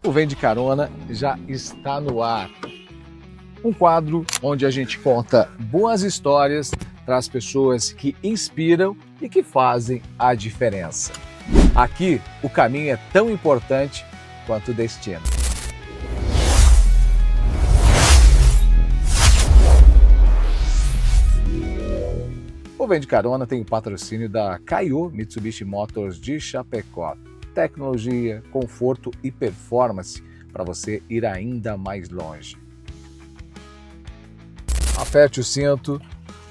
O Vem de Carona já está no ar. Um quadro onde a gente conta boas histórias para as pessoas que inspiram e que fazem a diferença. Aqui, o caminho é tão importante quanto o destino. O Vem de Carona tem o patrocínio da Kaiô Mitsubishi Motors de Chapecó. Tecnologia, conforto e performance para você ir ainda mais longe. Aperte o cinto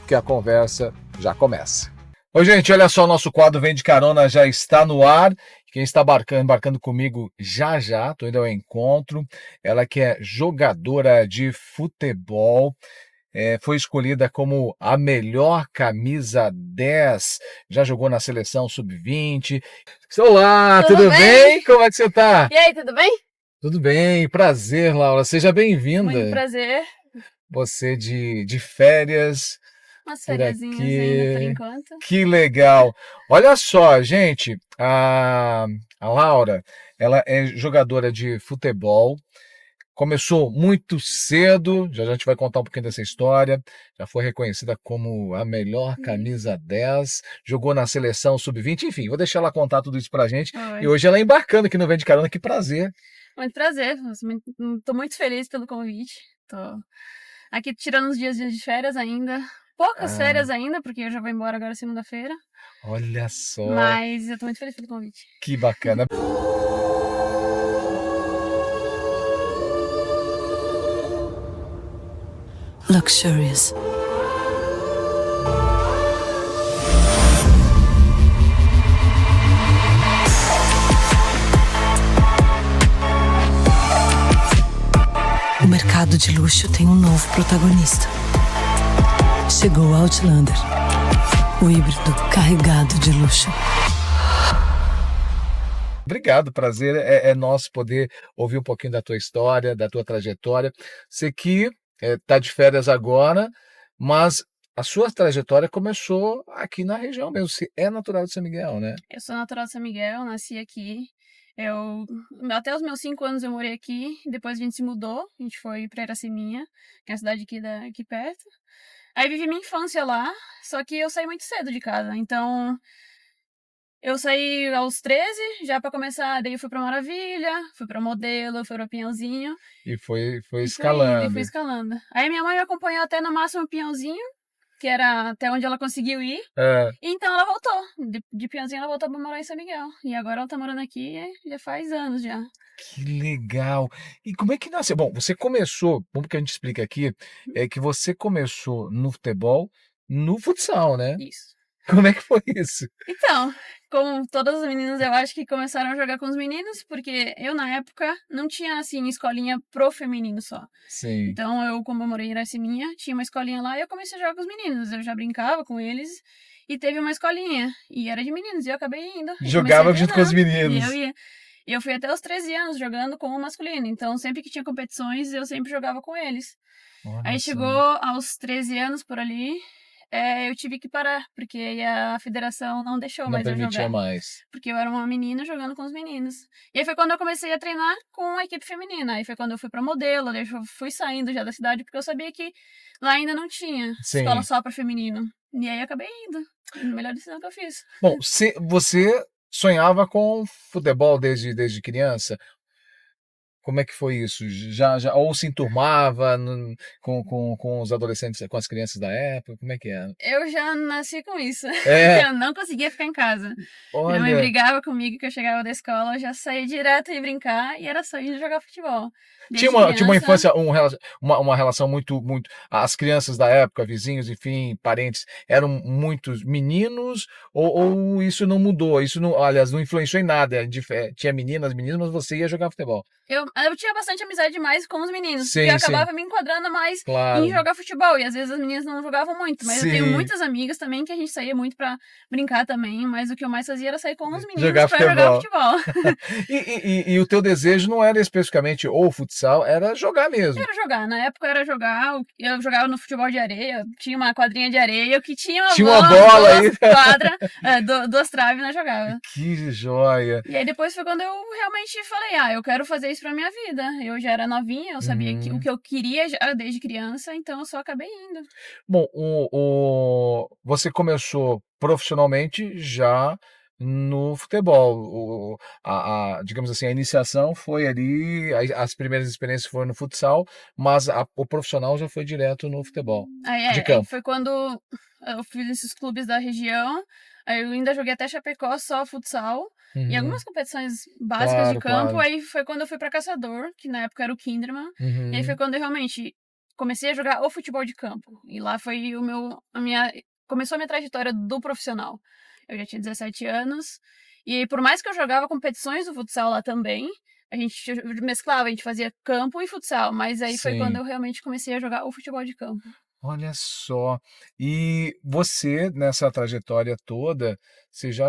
que a conversa já começa. Oi, gente, olha só, o nosso quadro Vem de Carona já está no ar. Quem está embarcando comigo já, estou indo ao encontro. Ela que é jogadora de futebol. Foi escolhida como a melhor camisa 10, já jogou na seleção sub-20. Olá, tudo bem? Como é que você está? E aí, tudo bem? Tudo bem, prazer, Laura, seja bem-vinda. Muito prazer. Você de férias. Umas Por fériasinhas aqui. ainda por enquanto. Que legal. Olha só, gente, a Laura, ela é jogadora de futebol. Começou muito cedo, já a gente vai contar um pouquinho dessa história. Já foi reconhecida como a melhor camisa 10, jogou na seleção sub-20, enfim, vou deixar ela contar tudo isso pra gente. Oi. E hoje ela embarcando aqui no Vem de Carona, que prazer. Muito prazer. Tô muito feliz pelo convite. Tô aqui tirando uns dias de férias ainda. Poucas férias ainda, porque eu já vou embora agora segunda-feira. Olha só. Mas eu tô muito feliz pelo convite. Que bacana. Luxurious. O mercado de luxo tem um novo protagonista. Chegou o Outlander, o híbrido carregado de luxo. Obrigado, prazer é nosso poder ouvir um pouquinho da tua história, da tua trajetória. Você que está de férias agora, mas a sua trajetória começou aqui na região mesmo. Você é natural de São Miguel, né? Eu sou natural de São Miguel, nasci aqui. Até os meus 5 anos eu morei aqui, depois a gente se mudou, a gente foi pra Iraceminha, que é a cidade aqui perto. Aí vivi minha infância lá, só que eu saí muito cedo de casa, então eu saí aos 13, já pra começar, daí eu fui pra Maravilha, fui pra Modelo, fui pra Pinhalzinho. E foi E fui escalando. escalando. Aí minha mãe me acompanhou até no máximo Pinhalzinho, que era até onde ela conseguiu ir. É, Então ela voltou. De Pinhalzinho ela voltou pra morar em São Miguel. E agora ela tá morando aqui já faz anos já. que legal. E como é que nasceu? Bom, você começou, vamos que a gente explica aqui, é que você começou no futebol, no futsal, né? Isso. Como é que foi isso? Então, como todas as meninas, eu acho que começaram a jogar com os meninos, porque eu, na época, não tinha, assim, escolinha pro feminino só. Sim. Então, como eu morei em Iraceminha, tinha uma escolinha lá e eu comecei a jogar com os meninos. Eu já brincava com eles e teve uma escolinha. E era de meninos e eu acabei indo. E Jogava comecei a junto com os treinar. meninos. E eu ia. E eu fui até os 13 anos jogando com o masculino. Então, sempre que tinha competições, eu sempre jogava com eles. Olha Aí só. chegou aos 13 anos por ali, eu tive que parar, porque aí a federação não deixou Não mais eu permitia jogar. mais. Porque eu era uma menina jogando com os meninos. E aí foi quando eu comecei a treinar com a equipe feminina. Aí foi quando eu fui pra Modelo, aí eu fui saindo já da cidade, porque eu sabia que lá ainda não tinha Sim. escola só pra feminino. E aí eu acabei indo. A melhor decisão que eu fiz. Bom, você sonhava com futebol desde criança? Como é que foi isso? Ou se enturmava com os adolescentes, com as crianças da época? Como é que era? Eu já nasci com isso. É. Eu não conseguia ficar em casa. Minha mãe Olha, brigava comigo que eu chegava da escola, eu já saía direto e brincar e era só ir jogar futebol. tinha Desde uma criança, infância, uma relação muito. As crianças da época, vizinhos, enfim, parentes, eram muitos meninos, ou isso não mudou? Isso não, aliás, não influenciou em nada. Tinha meninas, mas você ia jogar futebol. Eu tinha bastante amizade mais com os meninos, Sim, porque eu sim. acabava me enquadrando mais Claro. em jogar futebol, e às vezes as meninas não jogavam muito, mas eu tenho Sim. muitas amigas também que a gente saía muito pra brincar também, mas o que eu mais fazia era sair com os meninos Jogar pra jogar futebol. E o teu desejo não era especificamente ou futsal, era jogar mesmo. Era jogar, na época era jogar, eu jogava no futebol de areia, tinha uma quadrinha de areia, que tinha Tinha uma bola aí. duas quadras, duas traves, nós jogava. Que joia. E aí depois foi quando eu realmente falei, eu quero fazer isso pra minha vida. Eu já era novinha, eu sabia o que eu queria já desde criança, então eu só acabei indo. Bom, você começou profissionalmente já no futebol. Digamos assim, a iniciação foi ali, as primeiras experiências foram no futsal, mas o profissional já foi direto no futebol, de Aí campo. foi quando eu fiz esses clubes da região, aí eu ainda joguei até Chapecó, só futsal, e algumas competições básicas de campo, Claro. aí foi quando eu fui pra Caçador, que na época era o Kinderman, e aí foi quando eu realmente comecei a jogar o futebol de campo, e lá foi começou a minha trajetória do profissional. Eu já tinha 17 anos, e aí, por mais que eu jogava competições do futsal lá também, a gente mesclava, a gente fazia campo e futsal, mas aí foi Sim. quando eu realmente comecei a jogar o futebol de campo. Olha só. E você, nessa trajetória toda, você já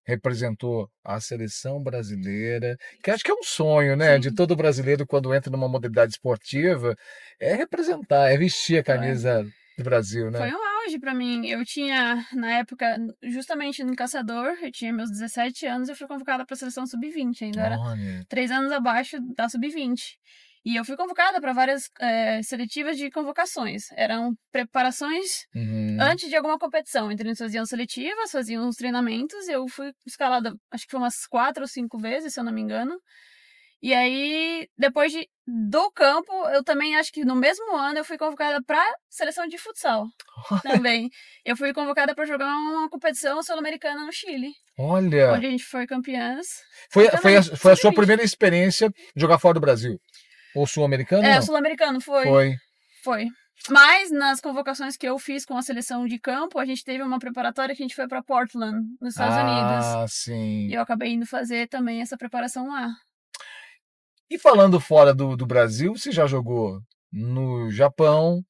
representou a seleção brasileira, que acho que é um sonho, né, de Sim. todo brasileiro quando entra numa modalidade esportiva, é representar, é vestir a camisa do Brasil, né? Foi um auge pra mim. Eu tinha, na época, justamente no Caçador, eu tinha meus 17 anos, eu fui convocada pra seleção sub-20, ainda era Olha. 3 anos abaixo da sub-20. E eu fui convocada para várias seletivas de convocações. Eram preparações antes de alguma competição. Então eles faziam seletivas, faziam os treinamentos. Eu fui escalada, acho que foi umas 4 ou 5 vezes, se eu não me engano. E aí, depois do campo, eu também acho que no mesmo ano eu fui convocada para seleção de futsal também. Eu fui convocada para jogar uma competição sul-americana no Chile. Olha. Onde a gente foi campeãs. Foi a sua primeira experiência jogar fora do Brasil? Ou sul-americano? É, sul-americano, foi. Foi. Mas nas convocações que eu fiz com a seleção de campo, a gente teve uma preparatória que a gente foi para Portland, nos Estados Unidos. Ah, sim. E eu acabei indo fazer também essa preparação lá. E falando fora do Brasil, você já jogou no Japão,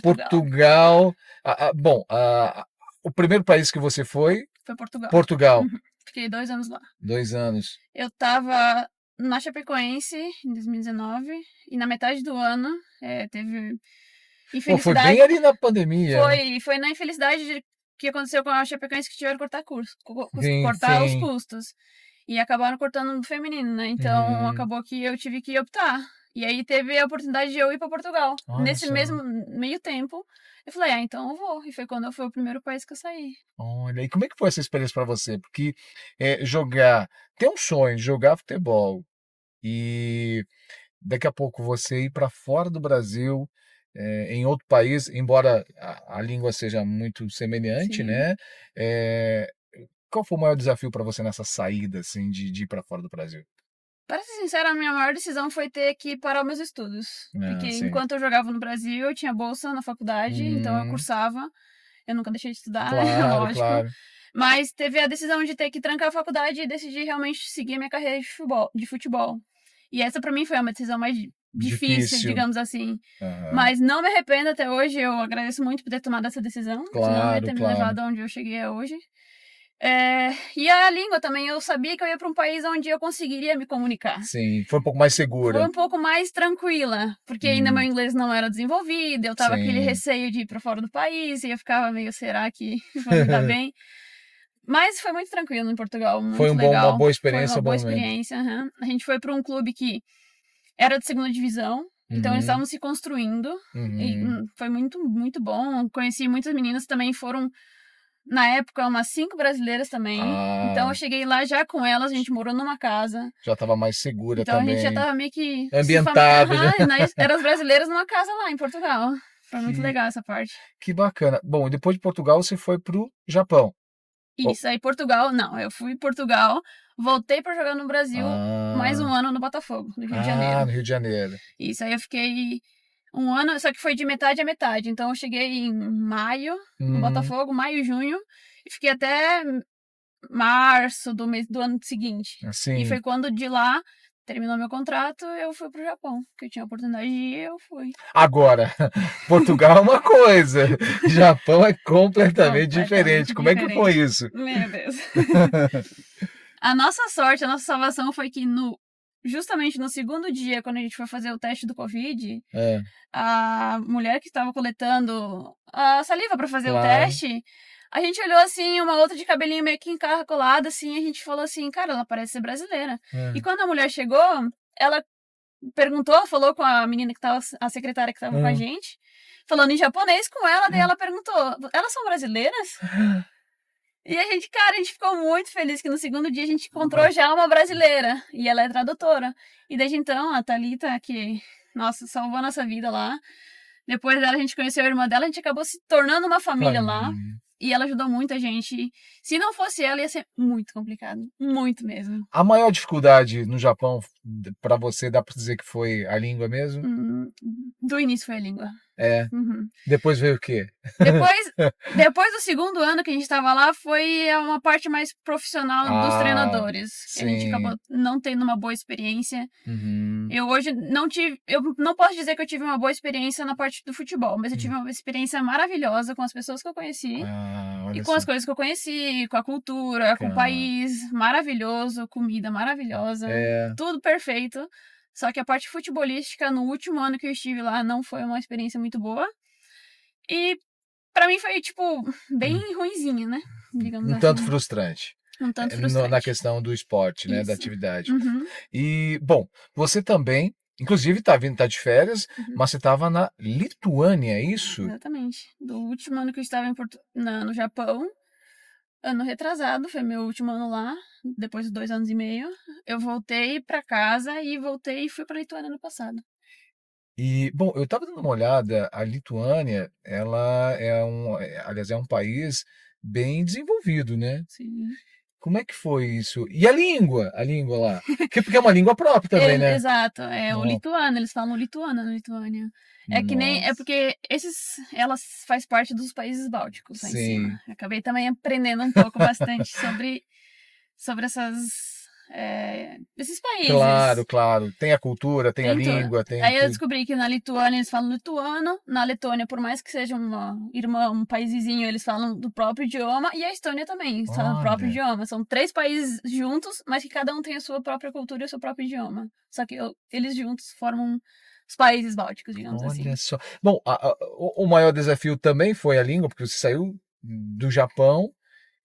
Portugal. Bom, o primeiro país que você foi Portugal. Portugal. Fiquei 2 anos lá. 2 anos. Eu tava na Chapecoense em 2019 e na metade do ano teve infelicidade. Foi bem ali na pandemia. Foi na infelicidade que aconteceu com a Chapecoense, que tiveram que cortar os custos. E acabaram cortando no feminino, né? Então acabou que eu tive que optar. E aí teve a oportunidade de eu ir para Portugal. Olha Nesse só. mesmo meio tempo, eu falei, então eu vou. E foi quando foi o primeiro país que eu saí. Olha, e como é que foi essa experiência para você? Porque ter um sonho de jogar futebol e daqui a pouco você ir para fora do Brasil, em outro país, embora a língua seja muito semelhante, Sim. né? Qual foi o maior desafio para você nessa saída, assim, de ir para fora do Brasil? Para ser sincera, a minha maior decisão foi ter que parar os meus estudos. Porque Sim. enquanto eu jogava no Brasil, eu tinha bolsa na faculdade, então eu cursava. Eu nunca deixei de estudar, lógico. Claro. Mas teve a decisão de ter que trancar a faculdade e decidir realmente seguir a minha carreira de futebol. E essa pra mim foi uma decisão mais difícil, digamos assim. Mas não me arrependo até hoje, eu agradeço muito por ter tomado essa decisão. Senão não ia ter me levado onde eu cheguei hoje. E a língua também, eu sabia que eu ia para um país onde eu conseguiria me comunicar. Sim, foi um pouco mais segura. Foi um pouco mais tranquila, porque ainda meu inglês não era desenvolvido, eu tava aquele receio de ir para fora do país, e eu ficava meio, será que vou me dar bem? Mas foi muito tranquilo em Portugal, muito legal. Uma boa experiência. Foi uma boa experiência, A gente foi para um clube que era de segunda divisão, então eles estavam se construindo, e foi muito, muito bom. Conheci muitas meninas que também foram... Na época, umas 5 brasileiras também. Então eu cheguei lá já com elas, a gente morou numa casa. Já estava mais segura então, também. Então a gente já estava meio que... ambientado. Eram as brasileiras numa casa lá em Portugal. Foi muito legal essa parte. Que bacana. Bom, e depois de Portugal você foi pro Japão. Isso, aí Portugal... Não, eu fui em Portugal, voltei para jogar no Brasil, mais um ano no Botafogo, no Rio de Janeiro. No Rio de Janeiro. Isso, aí eu fiquei... um ano, só que foi de metade a metade. Então eu cheguei em maio, no Botafogo, maio, junho, e fiquei até março do ano seguinte. Sim. E foi quando de lá terminou meu contrato, eu fui pro Japão, porque eu tinha a oportunidade de ir, eu fui. Agora, Portugal é uma coisa, Japão é completamente diferente. Completamente Como é que foi diferente. isso? Meu Deus. A nossa sorte, a nossa salvação foi que justamente no segundo dia, quando a gente foi fazer o teste do Covid, É, a mulher que estava coletando a saliva para fazer o claro. teste, a gente olhou assim, uma outra de cabelinho meio que encaracolada, assim, a gente falou assim, cara, ela parece ser brasileira. É. E quando a mulher chegou, ela falou com a menina que tava, a secretária que tava com a gente, falando em japonês com ela, daí ela perguntou, elas são brasileiras? E a gente ficou muito feliz que no segundo dia a gente encontrou já uma brasileira. E ela é tradutora. E desde então, a Thalita, que, nossa, salvou a nossa vida lá. Depois dela, a gente conheceu a irmã dela, a gente acabou se tornando uma família lá. E ela ajudou muita gente. Se não fosse ela, ia ser muito complicado. Muito mesmo. A maior dificuldade no Japão, para você, dá para dizer que foi a língua mesmo? Do início foi a língua. É. Uhum. Depois veio o quê? Depois do segundo ano que a gente estava lá, foi uma parte mais profissional dos treinadores. Que a gente acabou não tendo uma boa experiência. Eu hoje eu não posso dizer que eu tive uma boa experiência na parte do futebol, mas eu tive uma experiência maravilhosa com as pessoas que eu conheci. E com as coisas que eu conheci, com a cultura, com o país maravilhoso, comida maravilhosa, tudo perfeito. Só que a parte futebolística, no último ano que eu estive lá, não foi uma experiência muito boa. E pra mim foi, tipo, bem ruinzinha, né? Digamos Um tanto assim. frustrante. Um tanto frustrante. Na questão do esporte, né? Isso. Da atividade. Uhum. E, bom, você também, inclusive, tá de férias, mas você estava na Lituânia, é isso? Exatamente. Do último ano que eu estava no Japão, ano retrasado, foi meu último ano lá, depois de 2 anos e meio. Eu voltei pra casa e fui pra Lituânia no passado. E, bom, eu estava dando uma olhada, a Lituânia, ela aliás, é um país bem desenvolvido, né? Sim. Como é que foi isso? E a língua lá? Porque é uma língua própria também, né? Exato, o Nossa. lituano, eles falam lituano na Lituânia. É porque elas faz parte dos países bálticos lá em cima. Acabei também aprendendo um pouco bastante sobre esses países. Claro. Tem a cultura, tem a tudo. língua, tem Aí eu tudo. descobri que na Lituânia eles falam lituano, na Letônia, por mais que seja um país vizinho, eles falam do próprio idioma, e a Estônia também, eles falam do próprio idioma. São 3 países juntos, mas que cada um tem a sua própria cultura e o seu próprio idioma. Só que eles juntos formam os países bálticos, digamos assim. Olha só. Bom, o maior desafio também foi a língua, porque você saiu do Japão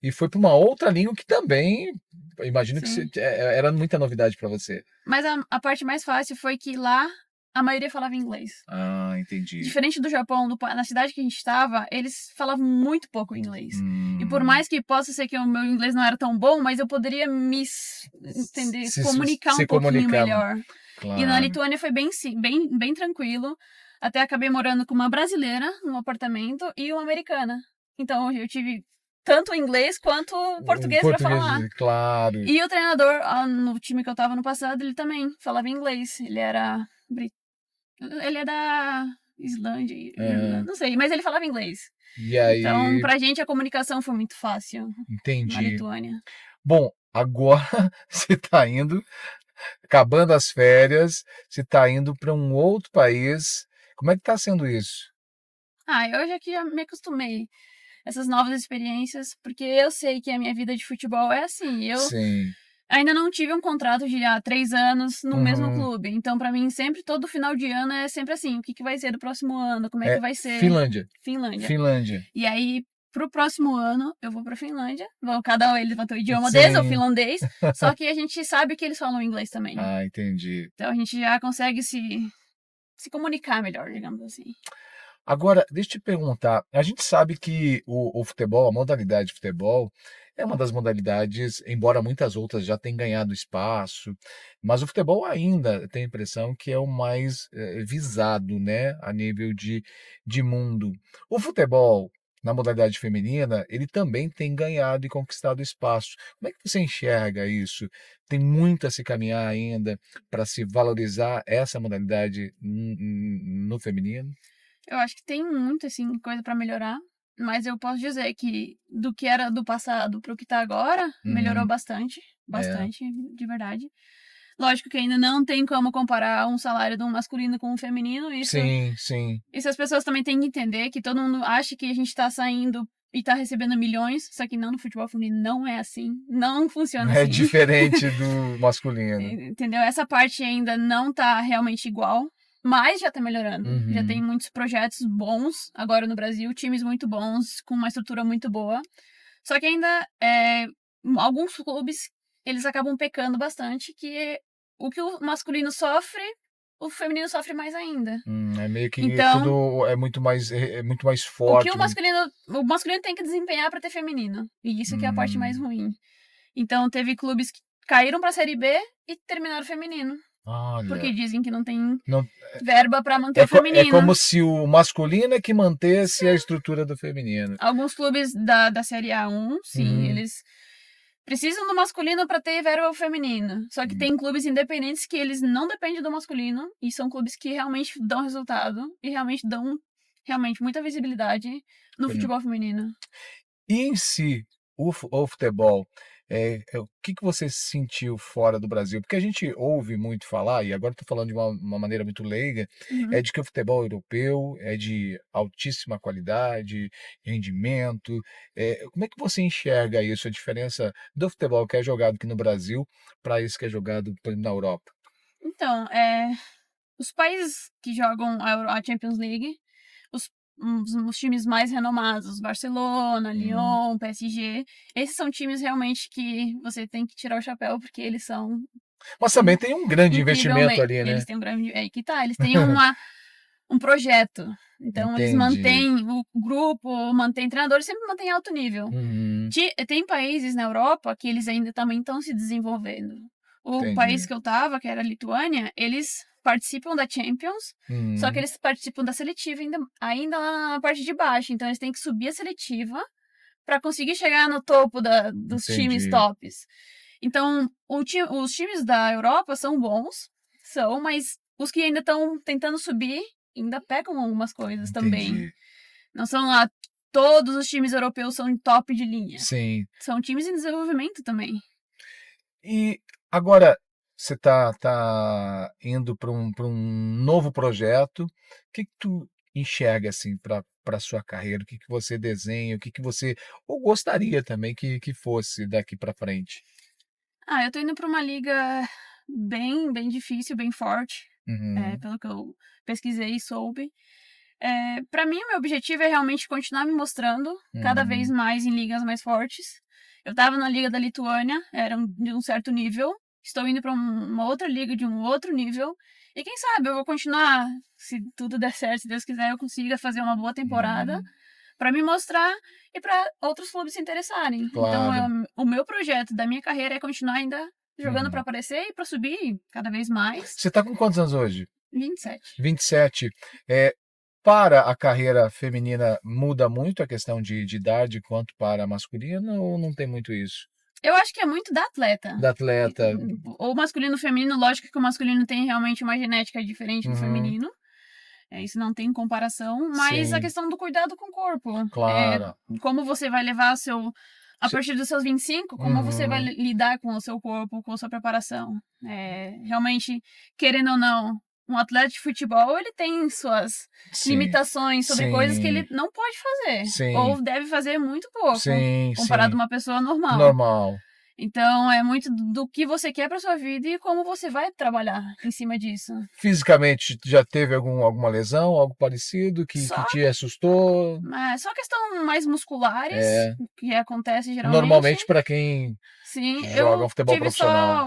e foi para uma outra língua que também, imagino que era muita novidade para você. Mas a parte mais fácil foi que lá a maioria falava inglês. Ah, entendi. Diferente do Japão, na cidade que a gente estava, eles falavam muito pouco inglês. E por mais que possa ser que o meu inglês não era tão bom, mas eu poderia comunicar um pouquinho melhor. Claro. E na Lituânia foi bem tranquilo. Até acabei morando com uma brasileira num apartamento e uma americana. Então eu tive tanto inglês quanto português para falar. Claro. E o treinador no time que eu tava no passado, ele também falava inglês. Ele é da Islândia, não sei, mas ele falava inglês. E aí... Então, pra gente a comunicação foi muito fácil. Entendi. Na Lituânia. Bom, agora você tá indo, acabando as férias, você tá indo para um outro país. Como é que tá sendo isso? Eu já me acostumei essas novas experiências, porque eu sei que a minha vida de futebol é assim. Eu ainda não tive um contrato de 3 anos no mesmo clube. Então, pra mim, sempre, todo final de ano é sempre assim, o que vai ser do próximo ano, como é que vai ser. Finlândia. E aí, pro próximo ano, eu vou pra Finlândia. Cada um eles vão ter o idioma deles, o finlandês. Só que a gente sabe que eles falam inglês também. Ah, entendi. Então, a gente já consegue se comunicar melhor, digamos assim. Agora, deixa eu te perguntar, a gente sabe que o futebol, a modalidade de futebol, é uma das modalidades, embora muitas outras já tenham ganhado espaço, mas o futebol ainda tem a impressão que é o mais visado, né, a nível de mundo. O futebol, na modalidade feminina, ele também tem ganhado e conquistado espaço. Como é que você enxerga isso? Tem muito a se caminhar ainda para se valorizar essa modalidade no feminino? Eu acho que tem muito, assim, coisa pra melhorar. Mas eu posso dizer que do que era do passado pro que tá agora, melhorou bastante. Bastante, de verdade. Lógico que ainda não tem como comparar um salário de um masculino com um feminino. Sim. Isso as pessoas também têm que entender, que todo mundo acha que a gente tá saindo e tá recebendo milhões, só que não, no futebol feminino não é assim, não funciona É assim. diferente do masculino. Entendeu? Essa parte ainda não tá realmente igual, mas já tá melhorando. Já tem muitos projetos bons agora no Brasil, times muito bons, com uma estrutura muito boa. Só que ainda alguns clubes, eles acabam pecando bastante, que o que o masculino sofre, o feminino sofre mais ainda. É meio que Então, tudo é muito mais o forte. que o masculino tem que desempenhar para ter feminino. E isso que é a parte mais ruim. Então, teve clubes que caíram pra Série B e terminaram feminino. Olha, Porque dizem que não tem não- verba pra manter o feminino. é como se o masculino é que mantesse a estrutura do feminino. Alguns clubes da Série A1, sim, eles precisam do masculino pra ter verba feminino. Só que tem clubes independentes que eles não dependem do masculino e são clubes que realmente dão resultado e realmente dão muita visibilidade no futebol feminino. E em si, o futebol, o que você sentiu fora do Brasil? Porque a gente ouve muito falar, e agora estou falando de uma maneira muito leiga, é de que o futebol europeu é de altíssima qualidade, rendimento. Como é que você enxerga isso, a diferença do futebol que é jogado aqui no Brasil para isso que é jogado, por exemplo, na Europa? Então, os países que jogam a Champions League, os times mais renomados, Barcelona, Lyon, PSG, esses são times realmente que você tem que tirar o chapéu, porque eles são Mas também tem um grande investimento incrivelmente. ali, né? Eles têm um grande. É aí que tá, eles têm um projeto. Então, eles Entendi. mantêm o grupo, mantêm treinadores, sempre mantêm alto nível. Tem países na Europa que eles ainda também estão se desenvolvendo. O Entendi. país que eu tava, que era a Lituânia, eles participam da Champions, só que eles participam da seletiva ainda lá na parte de baixo. Então, eles têm que subir a seletiva para conseguir chegar no topo dos times tops. Então, os times da Europa são bons, mas os que ainda estão tentando subir ainda pecam algumas coisas também. Não são lá, todos os times europeus são top de linha. Sim. São times em desenvolvimento também. E agora você tá indo para um novo projeto. O que tu enxerga assim para sua carreira? O que você desenha? O que você ou gostaria também que fosse daqui para frente? Eu tô indo para uma liga bem, bem difícil, bem forte, pelo que eu pesquisei e soube. Para mim, o meu objetivo é realmente continuar me mostrando cada vez mais em ligas mais fortes. Eu estava na liga da Lituânia, era de um certo nível. Estou indo para uma outra liga de um outro nível. E quem sabe eu vou continuar, se tudo der certo, se Deus quiser, eu consiga fazer uma boa temporada para me mostrar e para outros clubes se interessarem. Claro. Então, o meu projeto da minha carreira é continuar ainda jogando para aparecer e para subir cada vez mais. Você tá com quantos anos hoje? 27. 27. Para a carreira feminina muda muito a questão de idade quanto para a masculina ou não tem muito isso? Eu acho que é muito da atleta. Da atleta. O masculino e o feminino, lógico que o masculino tem realmente uma genética diferente do feminino. Isso não tem comparação, mas Sim. a questão do cuidado com o corpo. Claro. Como você vai levar a partir dos seus 25, como você vai lidar com o seu corpo, com a sua preparação. Realmente, querendo ou não, um atleta de futebol, ele tem suas limitações sobre coisas que ele não pode fazer. Sim. Ou deve fazer muito pouco, Sim, comparado a uma pessoa normal. Normal. Então, é muito do que você quer pra sua vida e como você vai trabalhar em cima disso. Fisicamente, já teve alguma lesão, algo parecido que te assustou? Só questão mais musculares, que acontece geralmente. Normalmente para quem joga um futebol profissional.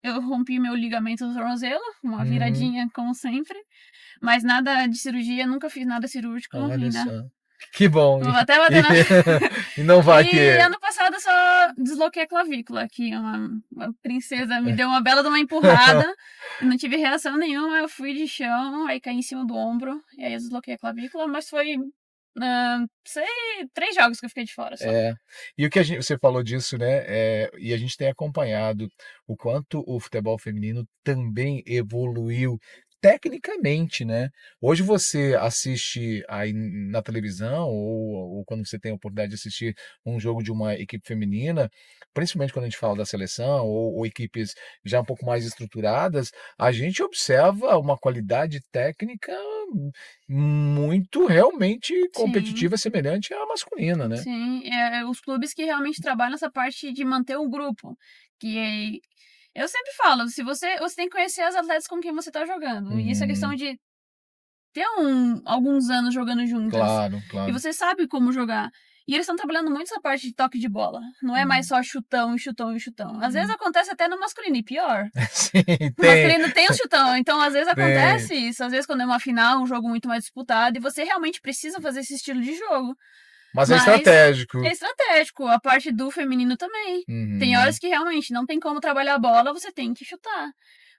Eu rompi meu ligamento do tornozelo, uma viradinha como sempre. Mas nada de cirurgia, nunca fiz nada cirúrgico ainda. Só. Que bom. Vou até bater E não vai que... ano passado eu só desloquei a clavícula, que uma princesa me deu uma bela de uma empurrada, não tive reação nenhuma, eu fui de chão, aí caí em cima do ombro, e aí eu desloquei a clavícula, mas foi, 3 jogos que eu fiquei de fora só. E o que você falou disso, né, e a gente tem acompanhado o quanto o futebol feminino também evoluiu tecnicamente, né? Hoje você assiste aí na televisão ou quando você tem a oportunidade de assistir um jogo de uma equipe feminina, principalmente quando a gente fala da seleção ou equipes já um pouco mais estruturadas, a gente observa uma qualidade técnica muito realmente Sim, competitiva, semelhante à masculina, né? sim. Os clubes que realmente trabalham essa parte de manter o grupo. Que eu sempre falo, se você tem que conhecer as atletas com quem você tá jogando. E isso é questão Uhum. de ter alguns anos jogando juntas. Claro, E claro. você sabe como jogar. E eles estão trabalhando muito essa parte de toque de bola. Não é mais só chutão e chutão e chutão. Às vezes acontece até no masculino, e pior. Sim, No tem, masculino tem o chutão, então às vezes tem. acontece isso. Às vezes quando é uma final, um jogo muito mais disputado, e você realmente precisa fazer esse estilo de jogo. Mas é Mas estratégico. é estratégico, a parte do feminino também. Tem Uhum. horas que realmente não tem como trabalhar a bola, você tem que chutar.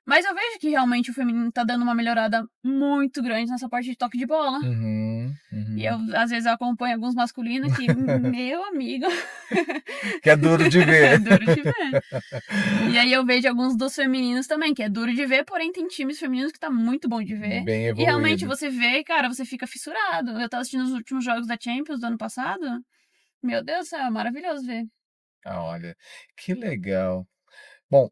Mas eu vejo que realmente o feminino tá dando uma melhorada muito grande nessa parte de toque de bola. Uhum, E eu, uhum. às vezes, eu acompanho alguns masculinos que, meu amigo, Que é duro de é ver. duro de ver. E aí eu vejo alguns dos femininos também, que é duro de ver, porém tem times femininos que tá muito bom de ver. Bem E realmente evoluído. você vê, cara, você fica fissurado. Eu tava assistindo os últimos jogos da Champions do ano passado. Meu Deus do céu, é maravilhoso ver. Ah, olha, que legal. Bom,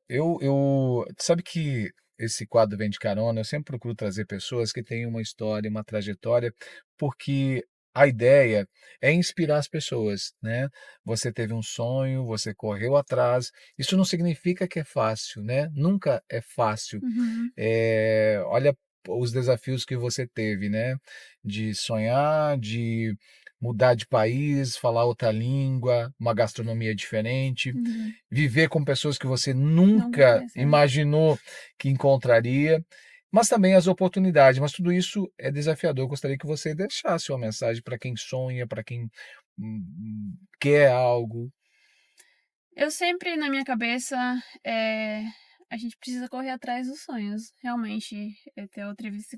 sabe que esse quadro Vem de Carona, eu sempre procuro trazer pessoas que têm uma história, uma trajetória, porque a ideia é inspirar as pessoas, né? Você teve um sonho, você correu atrás. Isso não significa que é fácil, né? Nunca é fácil. Uhum. Olha os desafios que você teve, né? De sonhar, de mudar de país, falar outra língua, uma gastronomia diferente, Uhum. viver com pessoas que você Nunca nunca conheceu. imaginou que encontraria, mas também as oportunidades. Mas tudo isso é desafiador. Eu gostaria que você deixasse uma mensagem para quem sonha, para quem quer algo. Eu sempre, na minha cabeça, a gente precisa correr atrás dos sonhos. Realmente, até a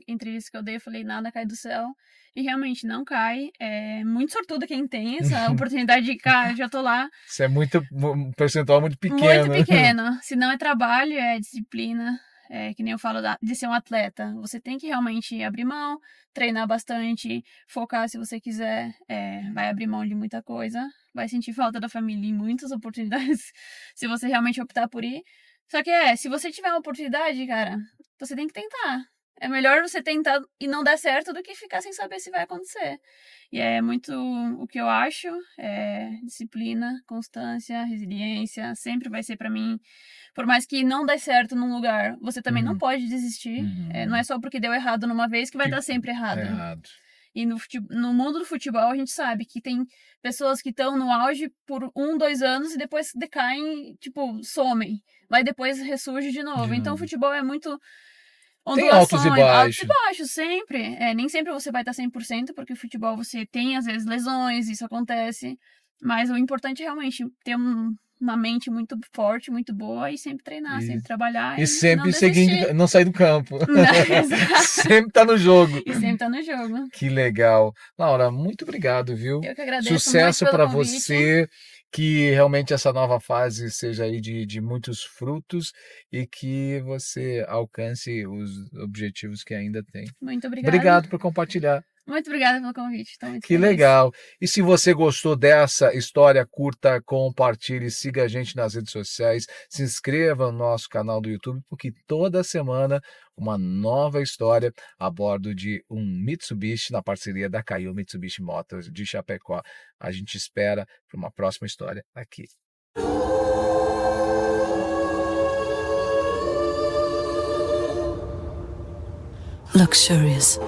entrevista que eu dei, eu falei, nada cai do céu. E realmente não cai. É muito sortudo quem tem essa oportunidade de, cara, já tô lá. Isso é um percentual muito Muito pequeno. pequeno. Se não é trabalho, é disciplina. Que nem eu falo de ser um atleta. Você tem que realmente abrir mão, treinar bastante, focar se você quiser. Vai abrir mão de muita coisa. Vai sentir falta da família em muitas oportunidades, se você realmente optar por ir. Só que se você tiver uma oportunidade, cara, você tem que tentar. É melhor você tentar e não dar certo do que ficar sem saber se vai acontecer. E é muito o que eu acho, disciplina, constância, resiliência, sempre vai ser pra mim. Por mais que não dê certo num lugar, você também não pode desistir. Não é só porque deu errado numa vez que vai dar sempre errado. E no mundo do futebol a gente sabe que tem pessoas que estão no auge por 1, 2 anos e depois decaem, tipo, somem. Mas depois ressurge de novo. Então o futebol é muito Tem altos e ondulações, altos e baixos. baixos, sempre. Nem sempre você vai estar 100%, porque o futebol você tem, às vezes, lesões, isso acontece. Mas o importante é realmente ter uma mente muito forte, muito boa e sempre treinar, sempre trabalhar E não sempre desistir. não sair do campo. Exato. Sempre tá no jogo. E sempre tá no jogo. Que legal. Laura, muito obrigado, viu? Eu que agradeço Sucesso muito para pelo convite. você, que realmente essa nova fase seja aí de muitos frutos e que você alcance os objetivos que ainda tem. Muito obrigada. Obrigado por compartilhar. Muito obrigada pelo convite. Estou muito Que feliz. legal. E se você gostou dessa história, curta, compartilhe, siga a gente nas redes sociais, se inscreva no nosso canal do YouTube, porque toda semana uma nova história a bordo de um Mitsubishi, na parceria da Caio Mitsubishi Motors de Chapecó. A gente espera para uma próxima história aqui. Luxurious.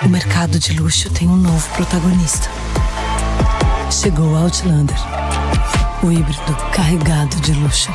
O mercado de luxo tem um novo protagonista. Chegou o Outlander, o híbrido carregado de luxo.